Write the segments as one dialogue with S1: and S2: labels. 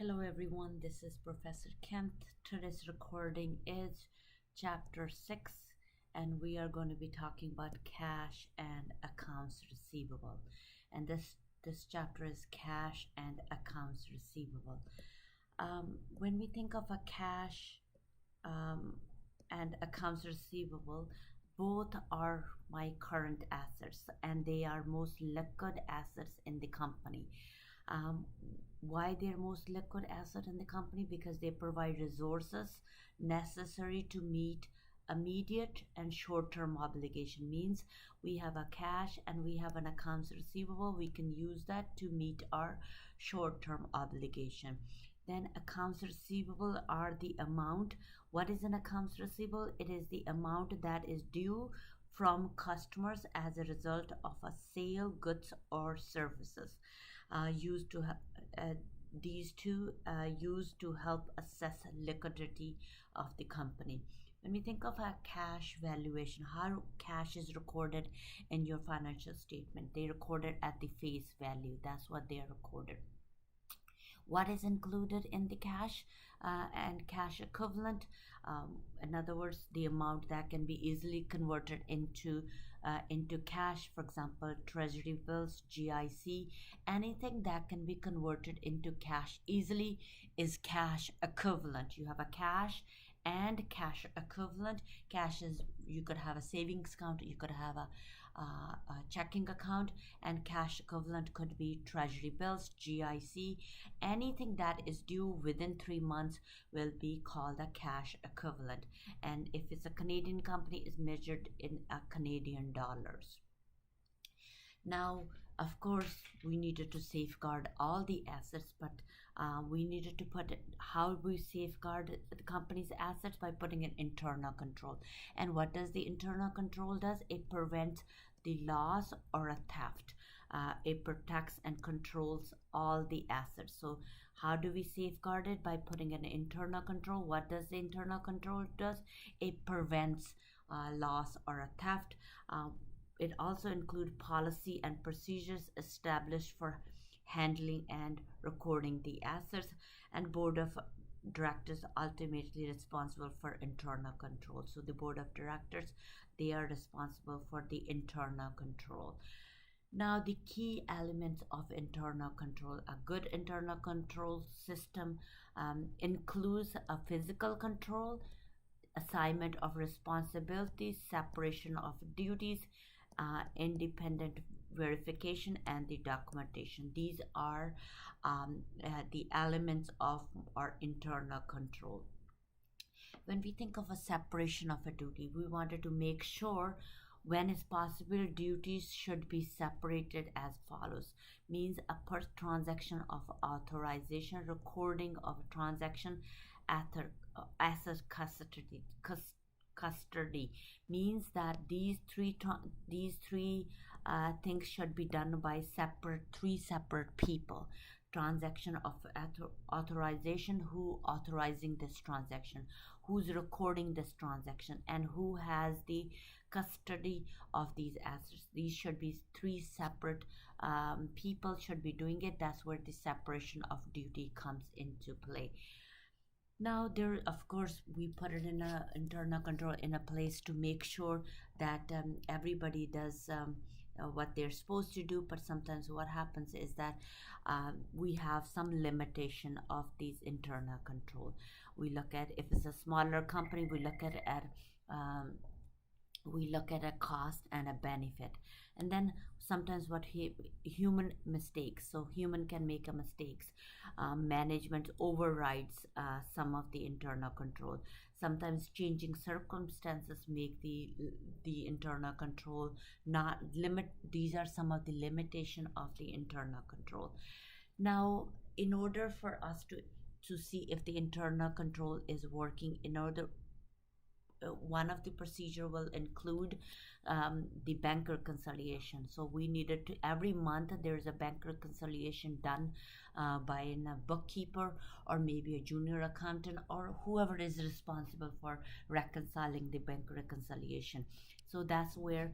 S1: Hello everyone, this is Professor Kent. Today's recording is chapter 6 and we are going to be talking about cash and accounts receivable. And this chapter is cash and accounts receivable. When we think of a cash um, and accounts receivable, both are my current assets and they are most liquid assets in the company. um, why they're most liquid asset in the company? Because they provide resources necessary to meet immediate and short-term obligation. Means we have a cash and we have an accounts receivable, we can use that to meet our short-term obligation. Then accounts receivable are the amount. What is an accounts receivable? It is the amount that is due from customers as a result of a sale, goods or services. Used to these two used to help assess liquidity of the company. When we think of a cash valuation, how cash is recorded in your financial statement, they recorded at the face value. That's what they are recorded. What is included in the cash and cash equivalent? In other words, the amount that can be easily converted into cash. For example, treasury bills, GIC, anything that can be converted into cash easily is cash equivalent. You have a cash and cash equivalent. Cash is, you could have a savings account, you could have a checking account, and cash equivalent could be treasury bills, GIC. Anything that is due within 3 months will be called a cash equivalent, and if it's a Canadian company, is measured in Canadian dollars. Now, of course, we needed to safeguard all the assets, but we needed to put it, how we safeguard the company's assets, by putting an internal control. And what does the internal control does? It prevents the loss or a theft. It protects and controls all the assets. So how do we safeguard it? By putting an internal control. What does the internal control does? It prevents loss or a theft. It also includes policy and procedures established for handling and recording the assets, and board of directors ultimately responsible for internal control. So the board of directors, they are responsible for the internal control. Now, the key elements of internal control, a good internal control system includes a physical control, assignment of responsibilities, separation of duties, independent verification, and the documentation. These are the elements of our internal control. When we think of a separation of a duty, we wanted to make sure when is possible duties should be separated as follows. Means a per transaction of authorization, recording of a transaction, asset custody means that these three things should be done by three separate people. Transaction of authorization, who authorizing this transaction, who's recording this transaction, and who has the custody of these assets. These should be three separate people should be doing it. That's where the separation of duty comes into play. Now, there, of course, we put it in a internal control in a place to make sure that everybody does what they're supposed to do. But sometimes what happens is that we have some limitation of these internal control. We look at, if it's a smaller company, we look at um, a cost and a benefit. And then sometimes what human mistakes, so human can make a mistakes. Management overrides some of the internal control. Sometimes changing circumstances make the internal control not limit. These are some of the limitation of the internal control. Now, in order for us to see if the internal control is working, in order, one of the procedure will include the bank reconciliation. So we needed to, every month there is a bank reconciliation done by a bookkeeper, or maybe a junior accountant, or whoever is responsible for reconciling the bank reconciliation. So that's where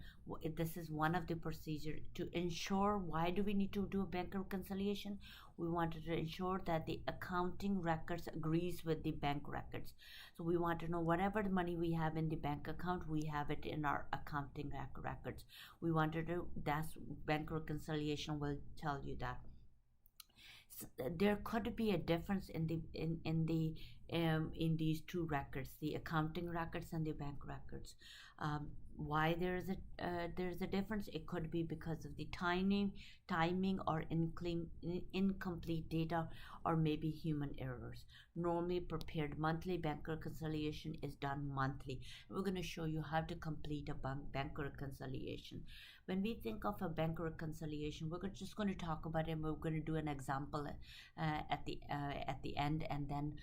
S1: this is one of the procedure to ensure. Why do we need to do a bank reconciliation? we wanted to ensure that the accounting records agrees with the bank records. So we want to know whatever the money we have in the bank account, we have it in our accounting records. We wanted to, that's bank reconciliation will tell you that. There could be a difference in the in these two records, the accounting records and the bank records. Why there's a difference? It could be because of the timing or incomplete data, or maybe human errors. Normally prepared monthly, bank reconciliation is done monthly. We're going to show you how to complete a bank reconciliation. When we think of a bank reconciliation, we're just going to talk about it, and we're going to do an example at the end, and then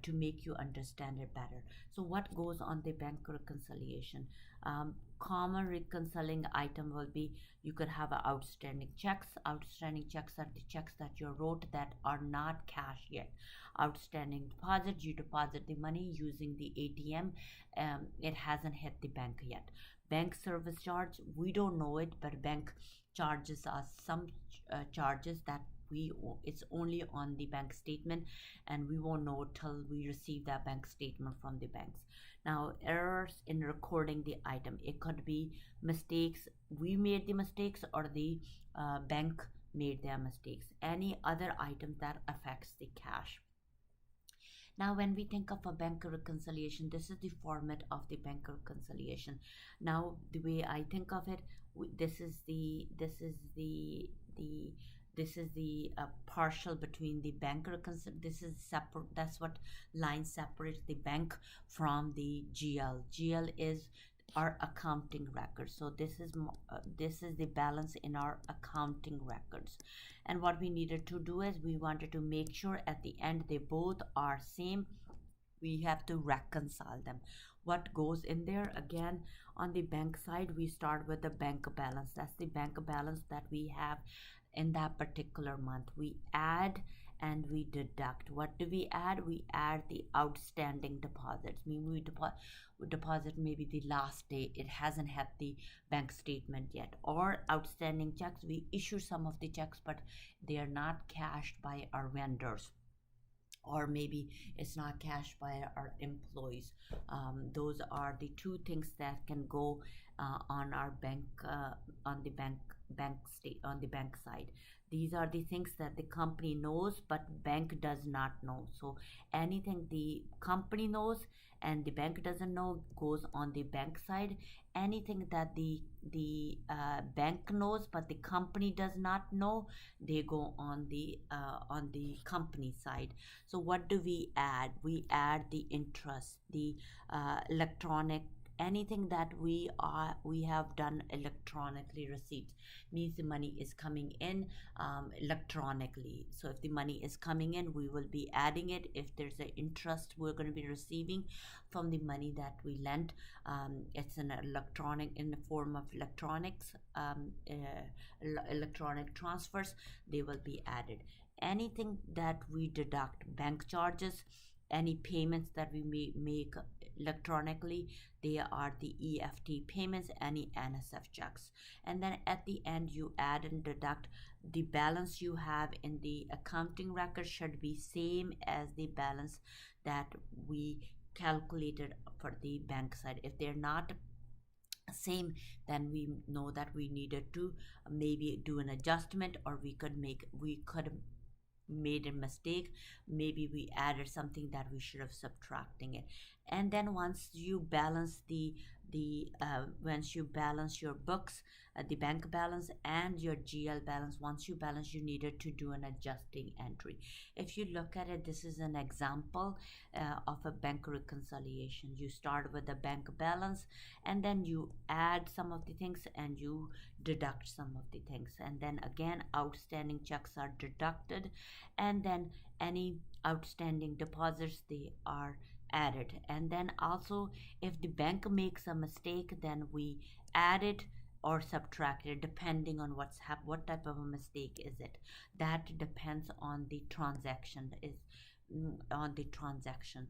S1: to make you understand it better. So what goes on the bank reconciliation? Common reconciling item will be, you could have outstanding checks. Outstanding checks are the checks that you wrote that are not cash yet. Outstanding deposit, you deposit the money using the ATM. It hasn't hit the bank yet. Bank service charge, we don't know it, but bank charges us some charges that it's only on the bank statement, and we won't know till we receive that bank statement from the banks. Now, errors in recording the item, it could be mistakes, we made the mistakes, or the bank made their mistakes. Any other item that affects the cash. Now, when we think of a bank reconciliation, this is the format of the bank reconciliation. Now, the way I think of it, this is the partial between the bank reconciliation. This is separate. That's what line separates the bank from the GL. GL is our accounting records. So this is the balance in our accounting records. And what we needed to do is we wanted to make sure at the end they both are same. We have to reconcile them. What goes in there? Again, on the bank side, we start with the bank balance. That's the bank balance that we have in that particular month. We add and we deduct. What do we add? We add the outstanding deposits. Meaning we deposit maybe the last day, it hasn't had the bank statement yet. Or outstanding checks, we issue some of the checks, but they are not cashed by our vendors, or maybe it's not cashed by our employees. Those are the two things that can go on our bank on the bank side. These are the things that the company knows but bank does not know. So anything the company knows and the bank doesn't know goes on the bank side. Anything that the bank knows but the company does not know, they go on the company side. So what do we add? We add the interest, the electronic, anything that we have done electronically receipts, means the money is coming in electronically. So if the money is coming in, we will be adding it. If there's an interest we're going to be receiving from the money that we lent, it's an electronic, in the form of electronics, electronic transfers, they will be added. Anything that we deduct, bank charges, any payments that we make electronically, they are the EFT payments, any NSF checks. And then at the end, you add and deduct. The balance you have in the accounting record should be same as the balance that we calculated for the bank side. If they're not same, then we know that we needed to maybe do an adjustment, or we could made a mistake, maybe we added something that we should have subtracting it. And then once you balance once you balance your books, the bank balance and your GL balance, once you balance, you needed to do an adjusting entry. If you look at it, this is an example of a bank reconciliation. You start with the bank balance, and then you add some of the things and you deduct some of the things, and then again outstanding checks are deducted, and then any outstanding deposits, they are added. And then also, if the bank makes a mistake, then we add it or subtract it, depending on what type of a mistake is it. That depends on the transaction,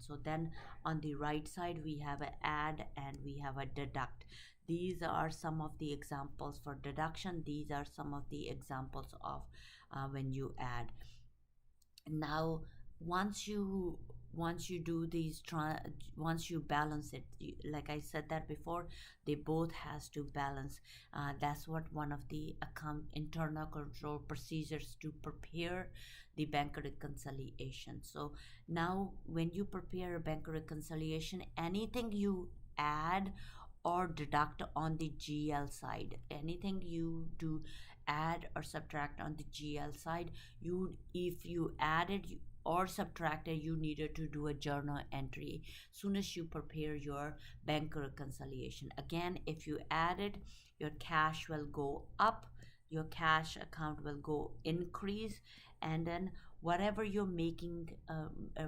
S1: so then on the right side we have a add and we have a deduct. These are some of the examples for deduction. These are some of the examples of when you add. Now once you once you do once you balance it, like I said that before, they both has to balance. That's what one of the account internal control procedures to prepare the bank reconciliation. So now when you prepare a bank reconciliation, anything you add or deduct on the GL side, anything you do add or subtract on the GL side, you if you added or subtracted, you needed to do a journal entry soon as you prepare your bank reconciliation. Again, if you added, your cash will go up, your cash account will go increase, and then whatever you're making,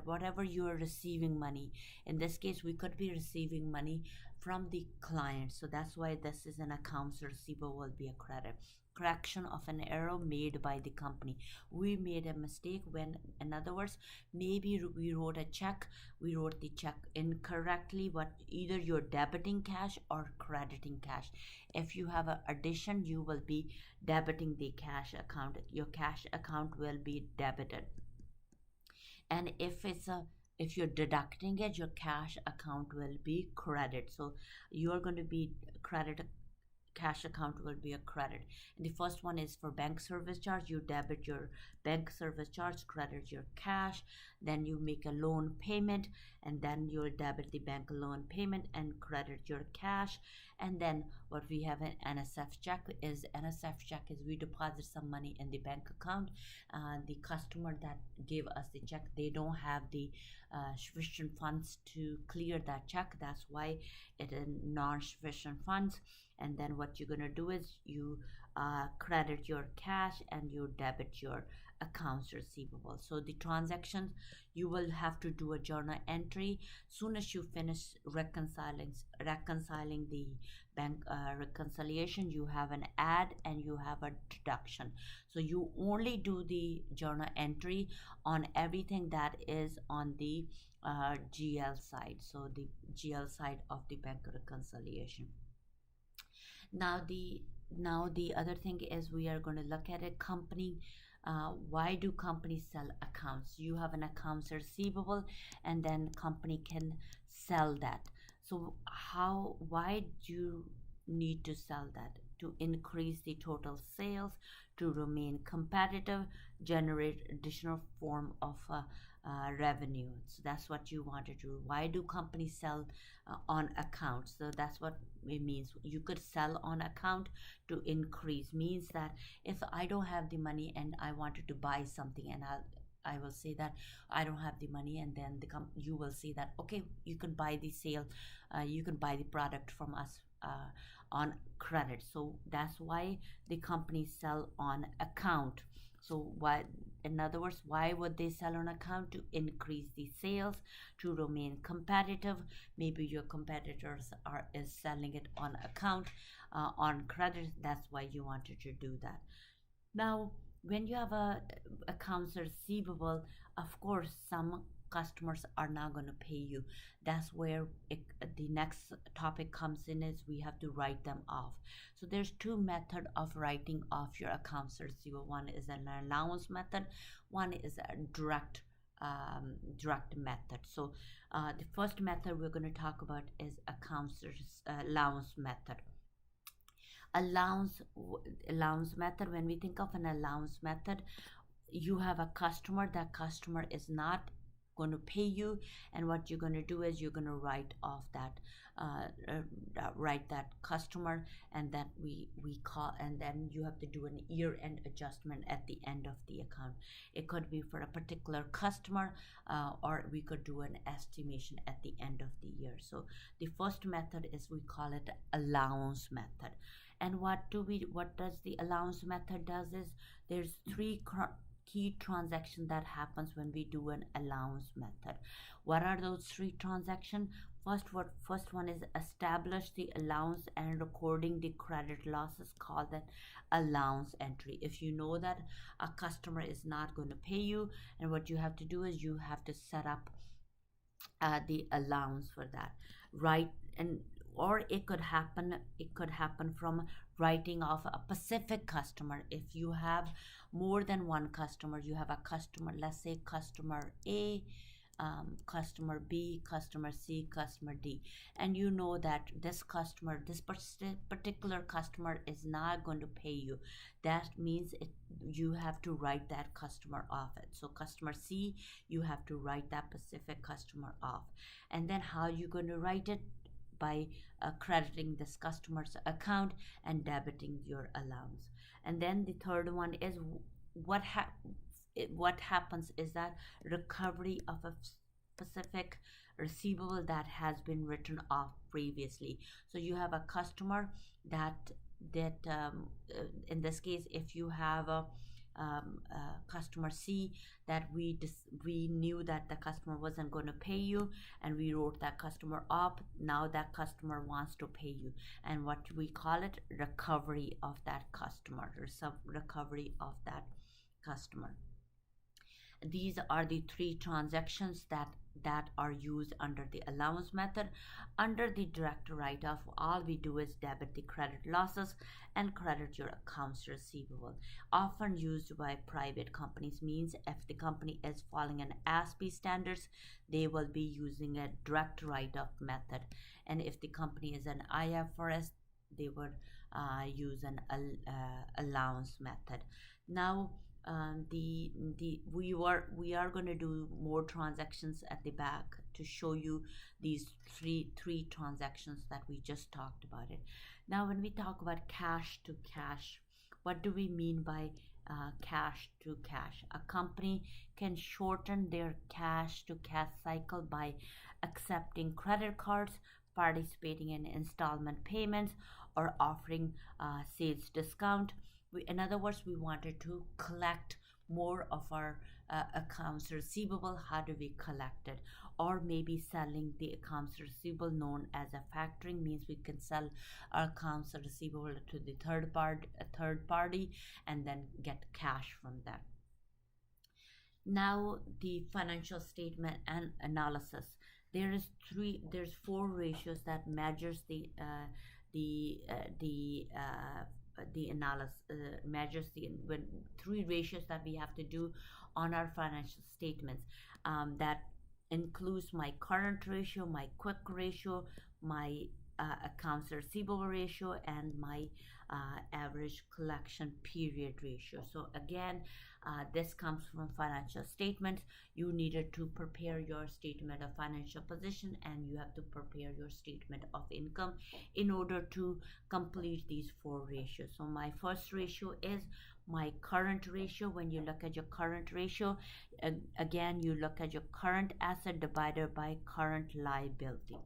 S1: whatever you're receiving money, in this case we could be receiving money from the client, so that's why this is an accounts receivable will be a credit. Correction of an error made by the company. We made a mistake when, in other words, maybe we wrote a check, we wrote the check incorrectly, but either you're debiting cash or crediting cash. If you have an addition, you will be debiting the cash account, your cash account will be debited. And if you're deducting it, your cash account will be credit. So you're going to be credit, cash account will be a credit. And the first one is for bank service charge. You debit your bank service charge, credit your cash, then you make a loan payment, and then you'll debit the bank loan payment and credit your cash. And then what we have an NSF check is, we deposit some money in the bank account. The customer that gave us the check, they don't have the sufficient funds to clear that check. That's why it is non-sufficient funds. And then what you're going to do is you credit your cash and you debit your accounts receivable. So the transactions, you will have to do a journal entry soon as you finish reconciling the bank reconciliation. You have an add and you have a deduction. So you only do the journal entry on everything that is on the GL side, so the GL side of the bank reconciliation. Now the other thing is, we are going to look at a company. Why do companies sell accounts? You have an accounts receivable, and then company can sell that. So why do you need to sell that? To increase the total sales, to remain competitive, generate additional form of revenue. So that's what you want to do. Why do companies sell on accounts? So that's what it means. You could sell on account to increase, means that if I don't have the money and I wanted to buy something, and I will say that I don't have the money, and then you will say that okay, you can buy the sale, you can buy the product from us on credit. So that's why the companies sell on account. So why, in other words, why would they sell on account? To increase the sales, to remain competitive. Maybe your competitors is selling it on account, on credit. That's why you wanted to do that. Now, when you have a accounts receivable, of course, some customers are not going to pay you. That's where the next topic comes in, is we have to write them off. So there's two method of writing off your accounts receivable. One is an allowance method. One is a direct method. So the first method we're going to talk about is allowance method. allowance Allowance method, when we think of an allowance method, you have a customer, that customer is not going to pay you, and what you're going to do is you're going to write off that write that customer, and that we call, and then you have to do an year-end adjustment at the end of the account. It could be for a particular customer, or we could do an estimation at the end of the year. So the first method is, we call it allowance method. And what does the allowance method does is, there's three key transactions that happens when we do an allowance method. What are those three transactions? First one is establish the allowance and recording the credit losses, called an allowance entry. If you know that a customer is not going to pay you, and what you have to do is you have to set up the allowance for that, right? And or it could happen from writing off a specific customer. If you have more than one customer. You have a customer, let's say customer A, customer B, customer C, customer D, and you know that this customer, this particular customer is not going to pay you. That means you have to write that customer off it. So customer C, you have to write that specific customer off. And then how you going to write it? By crediting this customer's account and debiting your allowance. And then the third one is what what happens is that recovery of a specific receivable that has been written off previously. So you have a customer that in this case, if you have a customer C, that we knew that the customer wasn't going to pay you, and we wrote that customer up. Now that customer wants to pay you, and what we call it, recovery of that customer, or some recovery of that customer. These are the three transactions that are used under the allowance method. Under the direct write-off, all we do is debit the credit losses and credit your accounts receivable. Often used by private companies, means if the company is following an ASPE standards, they will be using a direct write-off method. And if the company is an IFRS, they would use an allowance method. Now, we are going to do more transactions at the back to show you these three transactions that we just talked about it. Now, when we talk about cash to cash, what do we mean by cash to cash? A company can shorten their cash to cash cycle by accepting credit cards, participating in installment payments, or offering sales discount. In other words, we wanted to collect more of our accounts receivable. How do we collect it? Or maybe selling the accounts receivable, known as a factoring, means we can sell our accounts receivable to the third party and then get cash from that. Now, the financial statement and analysis. There's four ratios that measures the analysis measures the when three ratios that we have to do on our financial statements. That includes my current ratio, my quick ratio, my accounts receivable ratio, and my average collection period ratio. So again, this comes from financial statements. You needed to prepare your statement of financial position, and you have to prepare your statement of income in order to complete these four ratios. So my first ratio is my current ratio. When you look at your current ratio, again, you look at your current asset divided by current liability.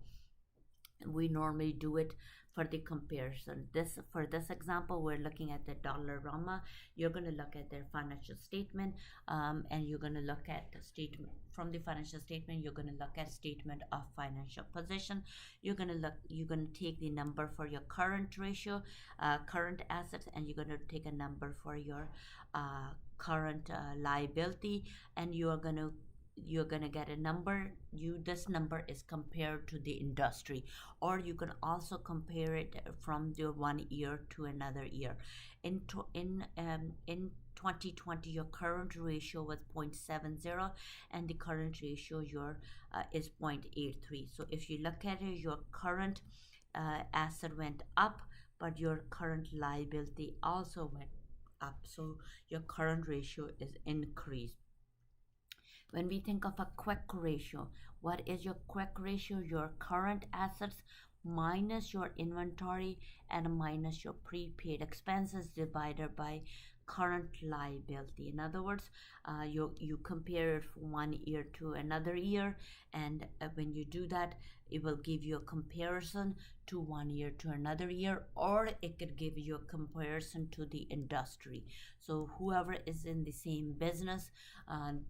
S1: We normally do it for the comparison. For this example, we're looking at the Dollarama. You're going to look at their financial statement, and you're going to look at the statement. From the financial statement, you're going to look at statement of financial position. You're going to take the number for your current ratio, current assets, and you're going to take a number for your current liability, and you're going to get a number. This number is compared to the industry, or you can also compare it from the 1 year to another year. In 2020, your current ratio was 0.70, and the current ratio is 0.83. So if you look at it, your current asset went up, but your current liability also went up. So your current ratio is increased. When we think of a quick ratio, what is your quick ratio? Your current assets minus your inventory and minus your prepaid expenses divided by current liability. In other words, you compare it from 1 year to another year, and when you do that, it will give you a comparison to 1 year to another year, or it could give you a comparison to the industry. So whoever is in the same business,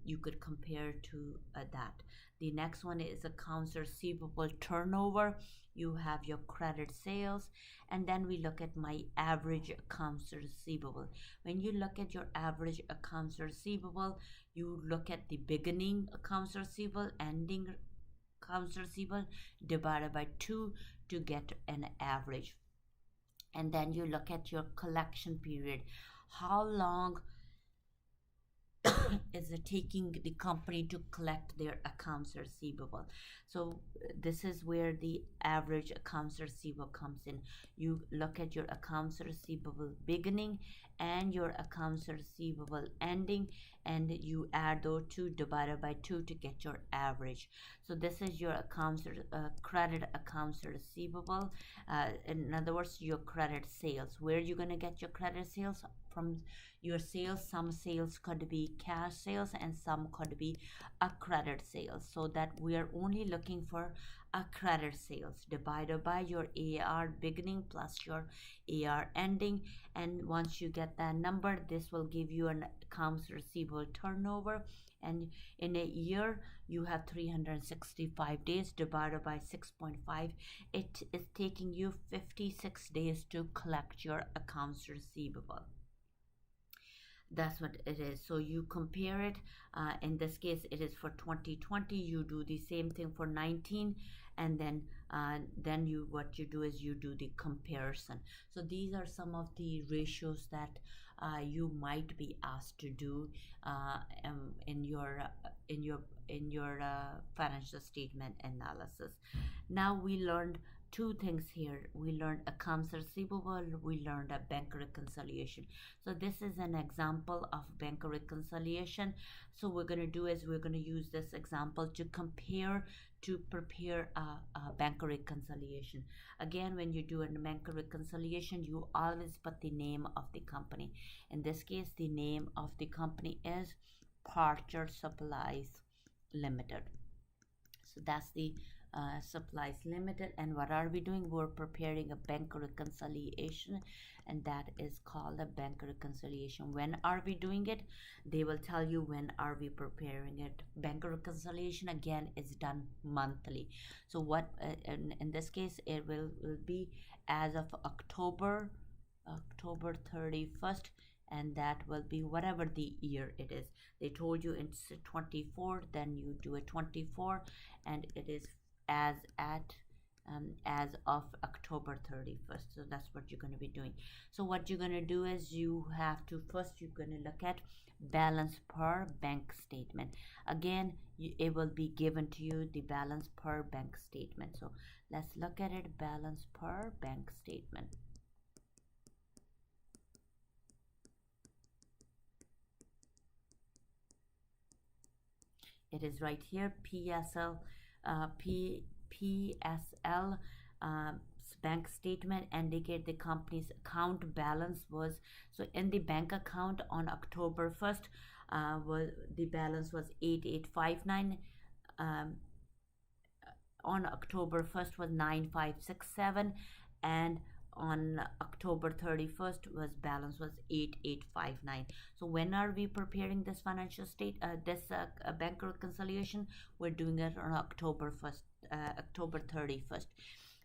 S1: you could compare to that. The next one is accounts receivable turnover. You have your credit sales, and then we look at my average accounts receivable. When you look at your average accounts receivable, you look at the beginning accounts receivable, ending accounts receivable, divided by 2 to get an average. And then you look at your collection period. How long is taking the company to collect their accounts receivable. So this is where the average accounts receivable comes in. You look at your accounts receivable beginning and your accounts receivable ending, and you add those two divided by 2 to get your average. So this is your credit accounts receivable. In other words, your credit sales. Where are you going to get your credit sales from? Your sales. Some sales could be cash sales and some could be a credit sales, so that we are only looking for a credit sales divided by your AR beginning plus your AR ending. And once you get that number, this will give you an accounts receivable turnover. And in a year you have 365 days divided by 6.5. It is taking you 56 days to collect your accounts receivable. That's what it is. So you compare it. In this case it is for 2020. You do the same thing for 19, and then you what you do is you do the comparison. So these are some of the ratios that you might be asked to do in your financial statement analysis. Now we learned two things here. We learned accounts receivable, we learned a bank reconciliation. So this is an example of bank reconciliation. So we're going to do is we're going to use this example to prepare a bank reconciliation. Again, when you do a bank reconciliation, you always put the name of the company. In this case, the name of the company is Parcher Supplies Limited. So that's the supplies limited. And what are we doing? We're preparing a bank reconciliation, and that is called a bank reconciliation. When are we doing it? They will tell you when are we preparing it. Bank reconciliation again is done monthly. So what in this case it will be as of October 31st, and that will be whatever the year it is. They told you it's 24, then you do a 24, and it is as of October 31st. So that's what you're going to be doing. So what you're going to do is you have to first you're going to look at balance per bank statement. Again, it will be given to you the balance per bank statement. So let's look at it. Balance per bank statement. It is right here. PSL bank statement indicate the company's account balance was. So in the bank account on October 1st, was the balance was 8859. On October 1st was 9567, and on October 31st was balance was 8859. So when are we preparing this financial bank reconciliation? We're doing it on October 1st, October 31st.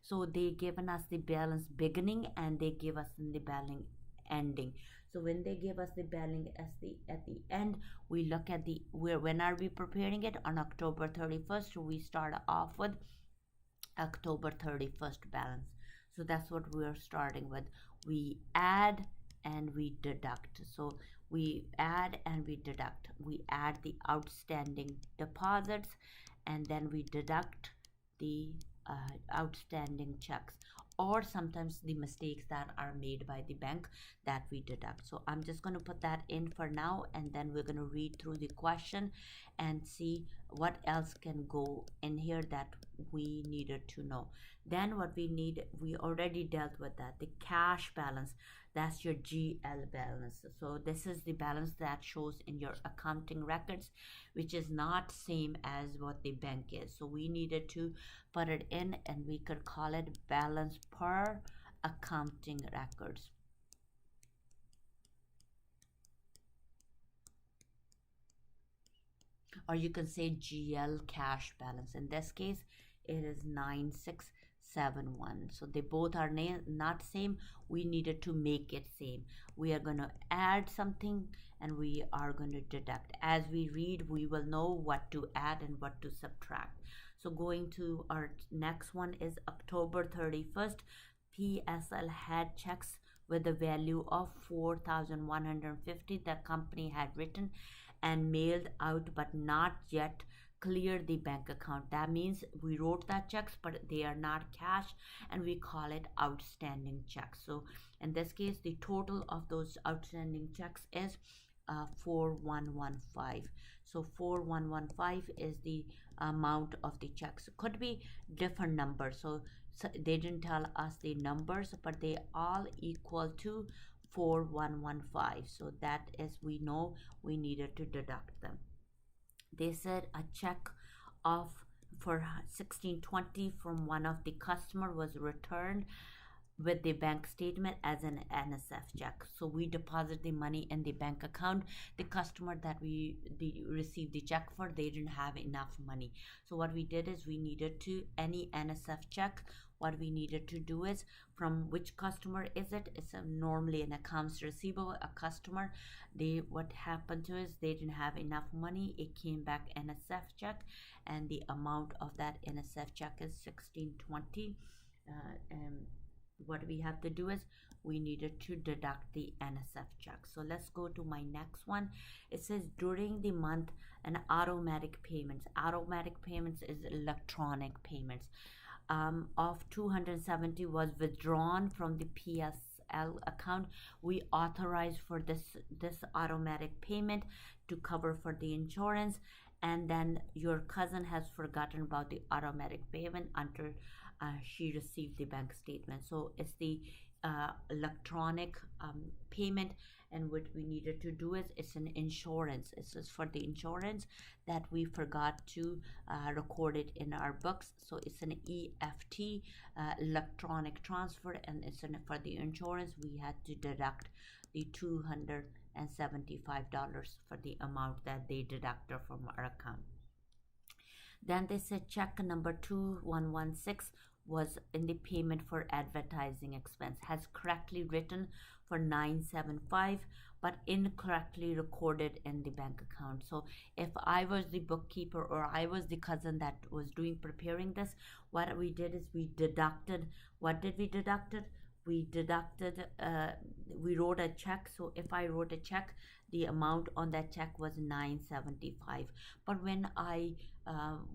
S1: So they given us the balance beginning and they give us in the balance ending. So when they give us the balance at the end, we look at when are we preparing it? On October 31st. We start off with October 31st balance. So that's what we're starting with. We add and we deduct. So we add and we deduct. We add the outstanding deposits, and then we deduct the outstanding checks, or sometimes the mistakes that are made by the bank that we deduct. So I'm just going to put that in for now, and then we're going to read through the question and see what else can go in here that we needed to know. Then what we need, we already dealt with that, the cash balance. That's your GL balance. So this is the balance that shows in your accounting records, which is not same as what the bank is. So we needed to put it in, and we could call it balance per accounting records. Or you can say GL cash balance. In this case, it is 9671. So they both are not same. We needed to make it same. We are going to add something and we are going to deduct. As we read, we will know what to add and what to subtract. So going to our next one is October 31st. PSL had checks with a value of 4,150 the company had written, and mailed out but not yet cleared the bank account. That means we wrote that checks but they are not cash, and we call it outstanding checks. So in this case, the total of those outstanding checks is 4115. So 4115 is the amount of the checks. It could be different numbers. So they didn't tell us the numbers, but they all equal to 4115. So that is, we know we needed to deduct them. They said a check of for 1620 from one of the customer was returned with the bank statement as an NSF check. So we deposit the money in the bank account. The customer that received the check for, they didn't have enough money. So what we did is we needed to, any NSF check, what we needed to do is, from which customer is it? It's normally an accounts receivable, a customer. What happened to is they didn't have enough money. It came back NSF check, and the amount of that NSF check is 1620. And what we have to do is we needed to deduct the NSF check. So let's go to my next one. It says during the month, an automatic payments. Automatic payments is electronic payments. Of 270 was withdrawn from the PSL account. We authorized for this automatic payment to cover for the insurance, and then your cousin has forgotten about the automatic payment until she received the bank statement. So it's the electronic payment, and what we needed to do is, it's an insurance. It's just for the insurance that we forgot to record it in our books. So it's an EFT, electronic transfer, and it's for the insurance. We had to deduct the $275 for the amount that they deducted from our account. Then they said check number 2116 was in the payment for advertising expense, has correctly written for 975 but incorrectly recorded in the bank account. So if I was the bookkeeper, or I was the cousin that was preparing this, what we did is we deducted. What did we deducted? We deducted, we wrote a check. So if I wrote a check, the amount on that check was 975. But when I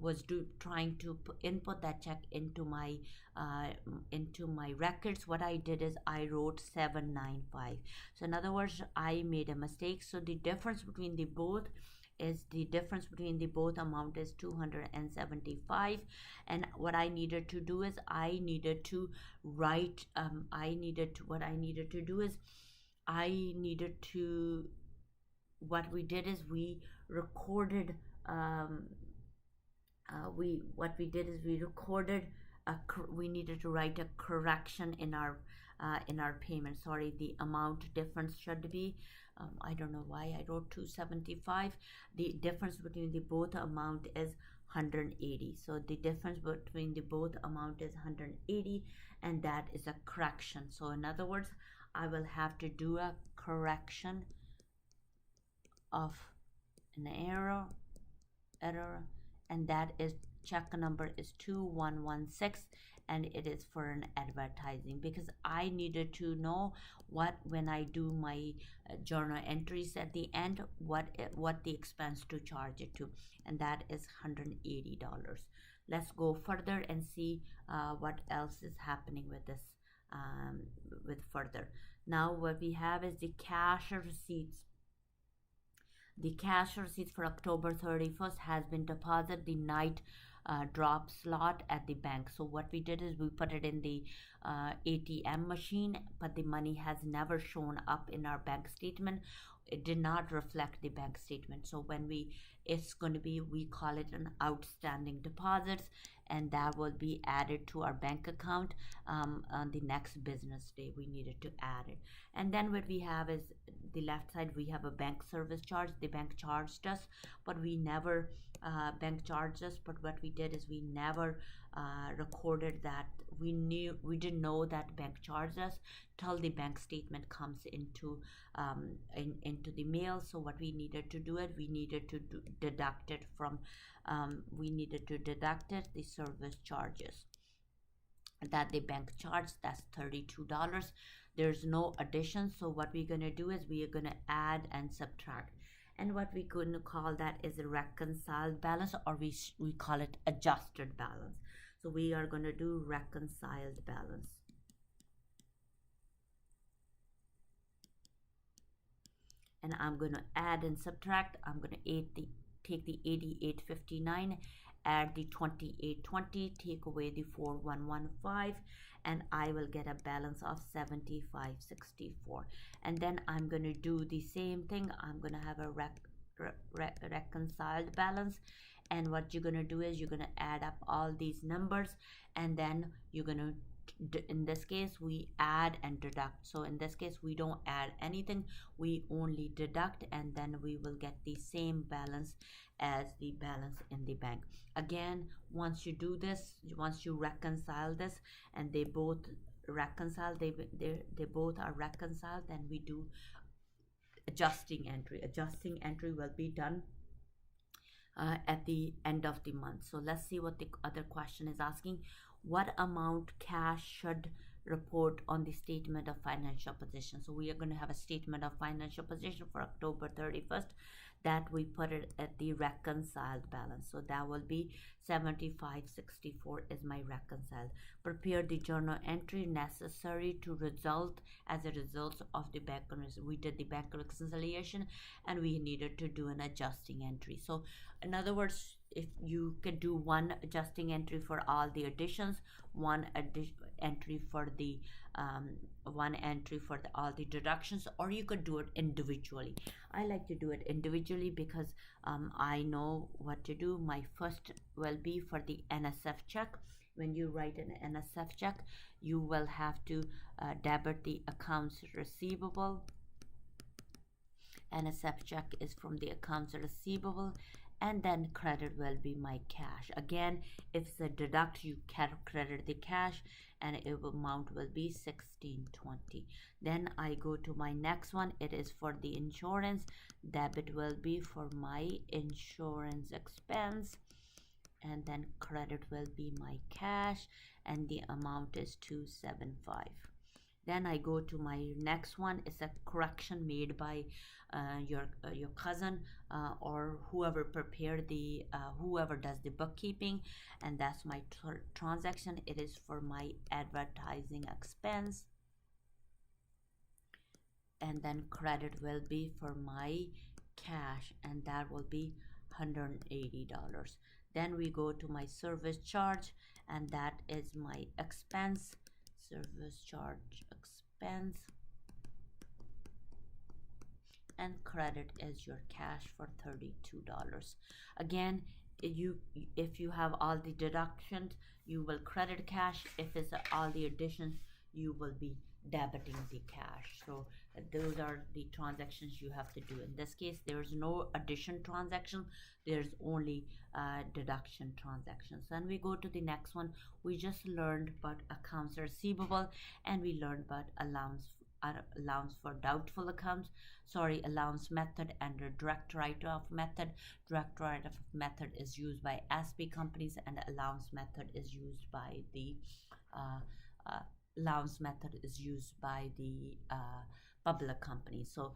S1: was trying to input that check into my records, what I did is I wrote 795. So in other words, I made a mistake. So the difference between the both amount is 275. And what I needed to do is I needed to write, what we did is we recorded, we needed to write a correction in our payment. Sorry, the amount difference should be, I don't know why I wrote 275. The difference between the both amount is 180. So the difference between the both amount is 180, and that is a correction. So in other words, I will have to do a correction of an error, and that is check number is 2116, and it is for an advertising, because I needed to know when I do my journal entries at the end, what the expense to charge it to, and that is $180. Let's go further and see what else is happening with this, with further. Now what we have is the cash receipts. The cash receipts for October 31st has been deposited the night drop slot at the bank. So what we did is we put it in the ATM machine, but the money has never shown up in our bank statement. It did not reflect the bank statement. So when it's going to be, we call it an outstanding deposits, and that will be added to our bank account on the next business day. We needed to add it. And then what we have is the left side, we have a bank service charge. The bank charged us, but we never bank charged us, but what we did is we never recorded that. We didn't know that bank charged us till the bank statement comes into the mail. So what we needed to do it, we needed to deduct it from the service charges that the bank charged. That's $32. There's no addition. So what we're gonna do is we are gonna add and subtract. And what we going to call that is a reconciled balance, or we call it adjusted balance. So we are going to do reconciled balance. And I'm going to add and subtract. I'm going to take the 8859, add the 2820, take away the 4115, and I will get a balance of 7564. And then I'm going to do the same thing. I'm going to have a reconciled balance, and what you're going to do is you're going to add up all these numbers, and then you're going to, in this case we add and deduct. So in this case we don't add anything, we only deduct, and then we will get the same balance as the balance in the bank. Again, once you do this, once you reconcile this and they both reconcile, they both are reconciled, then we do adjusting entry. Adjusting entry will be done at the end of the month. So let's see what the other question is asking. What amount cash should report on the statement of financial position? So we are going to have a statement of financial position for October 31st, that we put it at the reconciled balance. So that will be 7564 is my reconciled. Prepare the journal entry necessary to result as a result of the bank. We did the bank reconciliation and we needed to do an adjusting entry. So in other words, if you can do one adjusting entry for all the additions, one entry for the all the deductions, or you could do it individually. I like to do it individually because I know what to do. My first will be for the NSF check. When you write an NSF check, you will have to debit the accounts receivable. NSF check is from the accounts receivable, and then credit will be my cash. Again, if it's a deduct, you can credit the cash, and it amount will be 1620. Then I go to my next one. It is for the insurance. Debit will be for my insurance expense, and then credit will be my cash, and the amount is 275. Then I go to my next one. It's a correction made by your cousin or whoever prepared the whoever does the bookkeeping, and that's my transaction. It is for my advertising expense, and then credit will be for my cash, and that will be $180. Then we go to my service charge, and that is my expense. Service charge expense, and credit is your cash for $32. Again, if you have all the deductions, you will credit cash. If it's all the additions, you will be debiting the cash. So those are the transactions you have to do. In this case, there is no addition transaction, there's only deduction transactions. Then we go to the next one. We just learned about accounts receivable, and we learned about allowance for doubtful accounts, allowance method and a direct write-off method. Direct write-off method is used by SB companies, and allowance method is used by the public companies. So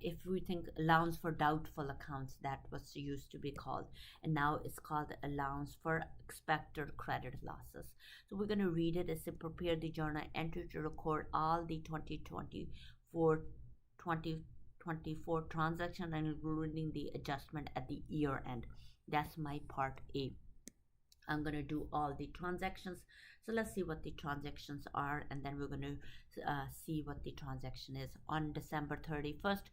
S1: if we think allowance for doubtful accounts, that was used to be called, and now it's called allowance for expected credit losses. So we're going to read it. It's to prepare the journal entry to record all the 2024 transaction and including the adjustment at the year end. That's my part A. I'm going to do all the transactions. So let's see what the transactions are, and then we're going to see what the transaction is. On December 31st,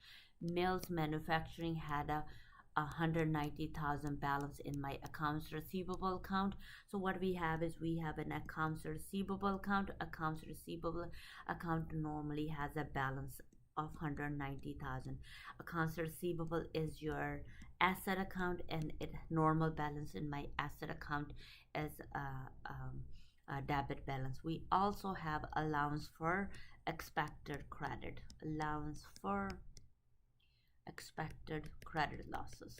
S1: Mills Manufacturing had a 190,000 balance in my accounts receivable account. So what we have is we have an accounts receivable account. Accounts receivable account normally has a balance of 190,000. Accounts receivable is your asset account, and it normal balance in my asset account is debit balance. We also have allowance for expected credit, allowance for expected credit losses.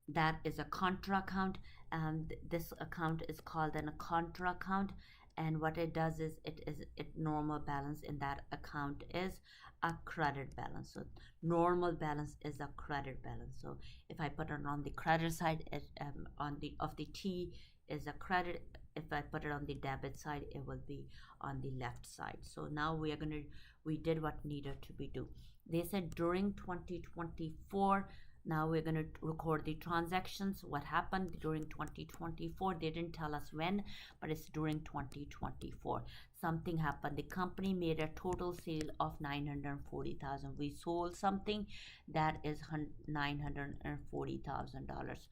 S1: That is a contra account, and this account is called a contra account, and what it does is it normal balance in that account is a credit balance. So normal balance is a credit balance. So if I put it on the credit side, it on the of the T is a credit. If I put it on the debit side, it will be on the left side. So now we did what needed to be do. They said during 2024. Now we're going to record the transactions. What happened during 2024? They didn't tell us when, but it's during 2024. Something happened. The company made a total sale of 940,000. We sold something that is $940,000,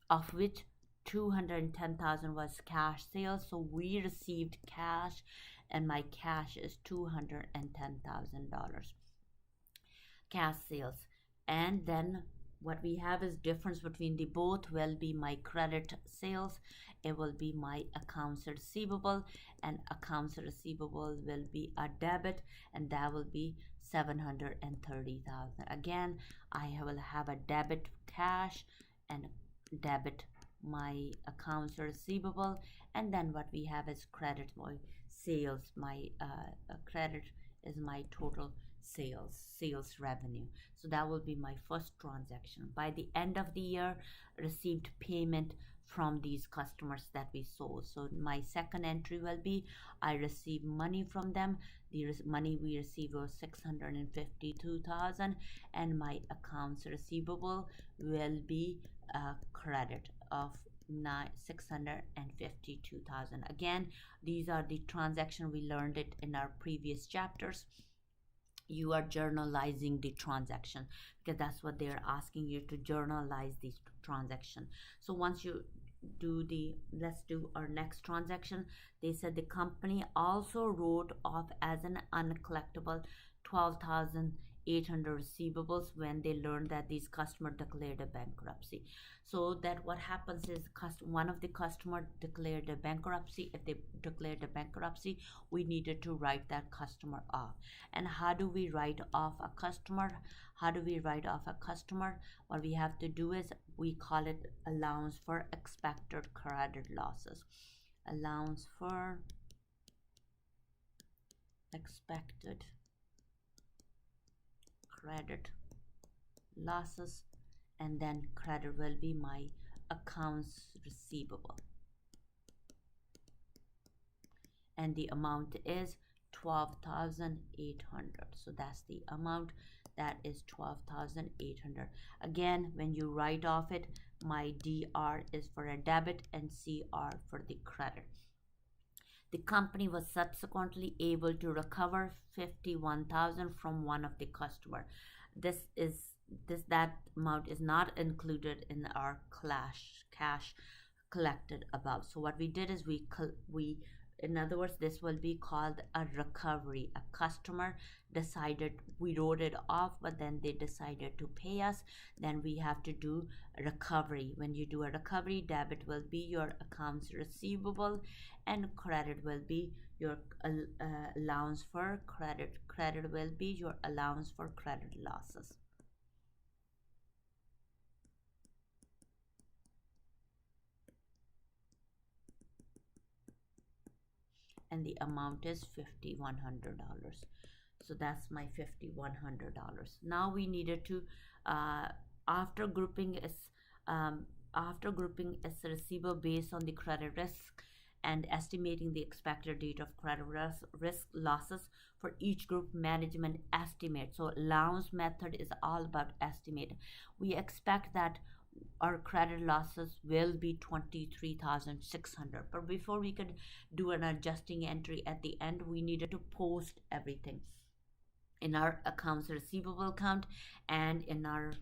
S1: of which 210,000 was cash sales. So we received cash, and my cash is $210,000 cash sales. And then what we have is difference between the both will be my credit sales, it will be my accounts receivable, and accounts receivable will be a debit, and that will be 730,000. Again, I will have a debit cash and debit my accounts receivable, and then what we have is credit my sales. My credit is my total sales revenue. So that will be my first transaction. By the end of the year, received payment from these customers that we sold. So my second entry will be I receive money from them. The money we received was 652,000, and my accounts receivable will be a credit of 652,000. Again, these are the transaction we learned it in our previous chapters. You are journalizing the transaction because that's what they're asking you to journalize the transaction. So once you do the, let's do our next transaction. They said the company also wrote off as an uncollectible 12,800 receivables when they learned that these customer declared a bankruptcy. So that what happens is one of the customer declared a bankruptcy. If they declared a bankruptcy, we needed to write that customer off. And how do we write off a customer? What we have to do is we call it allowance for expected credit losses. Allowance for expected credit losses, and then credit will be my accounts receivable, and the amount is 12,800. So that's the amount, that is 12,800. Again, when you write off it, my DR is for a debit and CR for the credit. The company was subsequently able to recover 51,000 from one of the customer. That amount is not included in our cash collected above. So what we did is we in other words, this will be called a recovery. A customer decided, we wrote it off, but then they decided to pay us. Then we have to do a recovery. When you do a recovery, debit will be your accounts receivable, and credit will be your allowance for credit. Credit will be your allowance for credit losses. And the amount is $5,100. So that's my $5,100. Now we needed to after grouping is receivable based on the credit risk and estimating the expected date of credit risk losses for each group, management estimate. So allowance method is all about estimate. We expect that our credit losses will be 23,600, but before we could do an adjusting entry at the end, we needed to post everything in our accounts receivable account and in our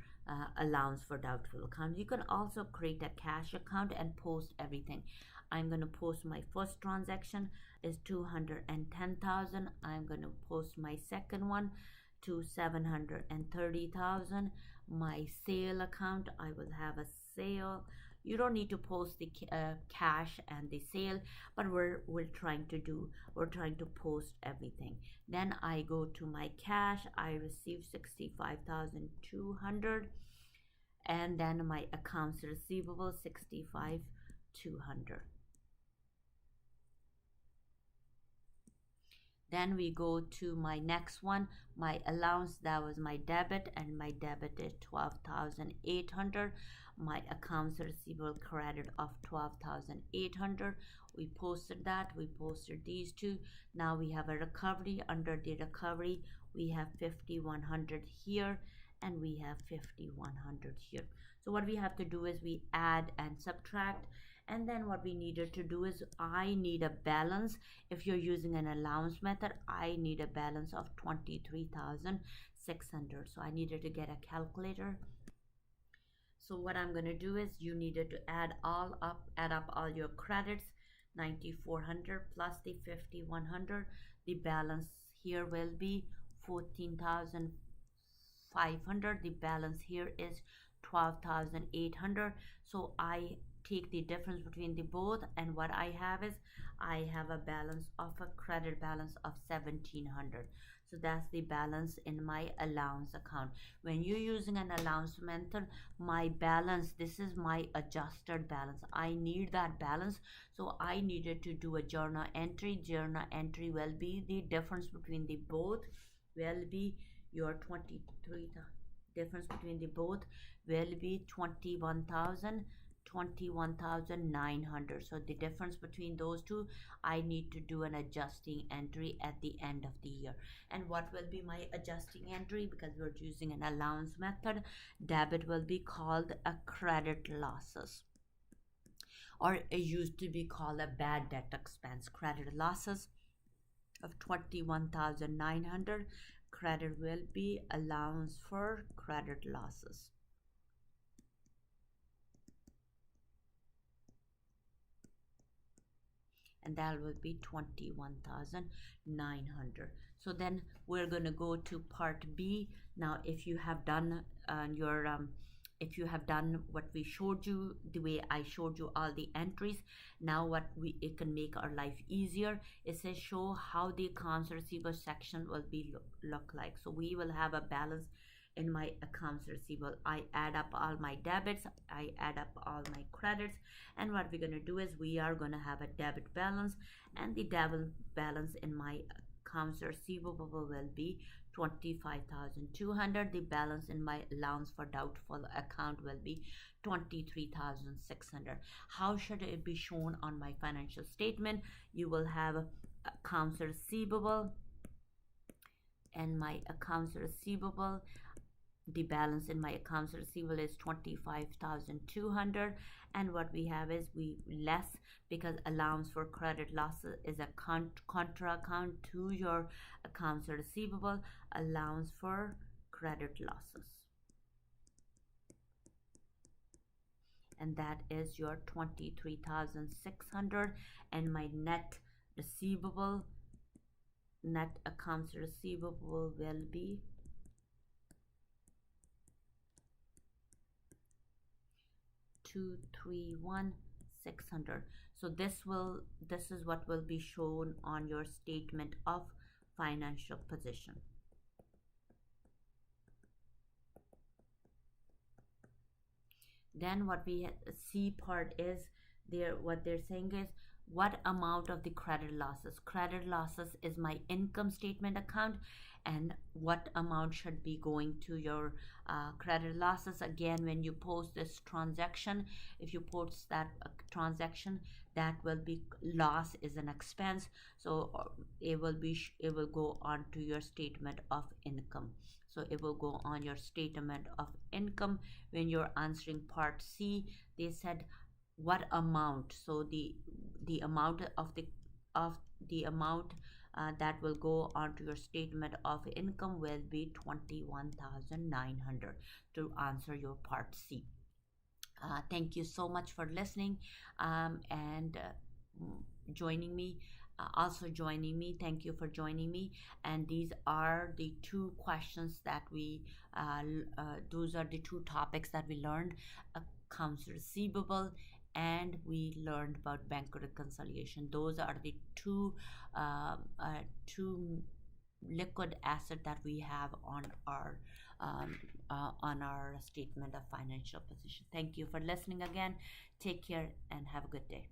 S1: allowance for doubtful account. You can also create a cash account and post everything. I'm going to post my first transaction is 210,000. I'm going to post my second one to 730,000. My sale account, I will have a sale. You don't need to post the cash and the sale, but we're trying to post everything. Then I go to my cash. I receive 65,200, and then my accounts receivable 65,200. Then we go to my next one, my allowance, that was my debit, and my debit is 12,800. My accounts receivable credit of 12,800. We posted that, we posted these two. Now we have a recovery. Under the recovery, we have 5,100 here and we have 5,100 here. So what we have to do is we add and subtract, and then what we needed to do is I need a balance. If you're using an allowance method, I need a balance of 23,600. So I needed to get a calculator. So what I'm going to do is you needed to add up all your credits. 9,400 plus the 5,100, the balance here will be 14,500. The balance here is 12,800. So I take the difference between the both, and what I have is I have a balance of a credit balance of 1,700. So that's the balance in my allowance account. When you're using an allowance method, my balance, this is my adjusted balance. I need that balance. So I needed to do a journal entry. Journal entry will be the difference between the both will be your 23, difference between the both will be 21,900. So the difference between those two, I need to do an adjusting entry at the end of the year. And what will be my adjusting entry? Because we're using an allowance method, debit will be called a credit losses, or it used to be called a bad debt expense. Credit losses of 21,900. Credit will be allowance for credit losses. And that will be 21,900. So then we're going to go to part B. Now if you have done if you have done what we showed you, the way I showed you all the entries, now what it can make our life easier. It says show how the accounts receivable section will be look like. So we will have a balance in my accounts receivable. I add up all my debits, I add up all my credits, and what we're going to do is we are going to have a debit balance, and the debit balance in my accounts receivable will be 25,200. The balance in my allowance for doubtful account will be 23,600. How should it be shown on my financial statement? You will have accounts receivable, and my accounts receivable, the balance in my accounts receivable is 25,200, and what we have is we less, because allowance for credit losses is a contra account to your accounts receivable, allowance for credit losses, and that is your 23,600. And my net receivable, net accounts receivable will be 231,600. So this is what will be shown on your statement of financial position. Then what we see part is what they're saying is what amount of the credit losses. Credit losses is my income statement account, and what amount should be going to your credit losses. Again, when you post this transaction, if you post that transaction, that will be loss is an expense, so it will go on to your statement of income. So it will go on your statement of income. When you're answering part C, they said what amount. So the amount of the amount that will go onto your statement of income will be 21,900 to answer your part C. Thank you so much for listening and joining me. Also joining me, thank you for joining me. And these are the two questions that we those are the two topics that we learned: accounts receivable, and we learned about bank reconciliation. Those are the two liquid asset that we have on our statement of financial position. Thank you for listening again. Take care and have a good day.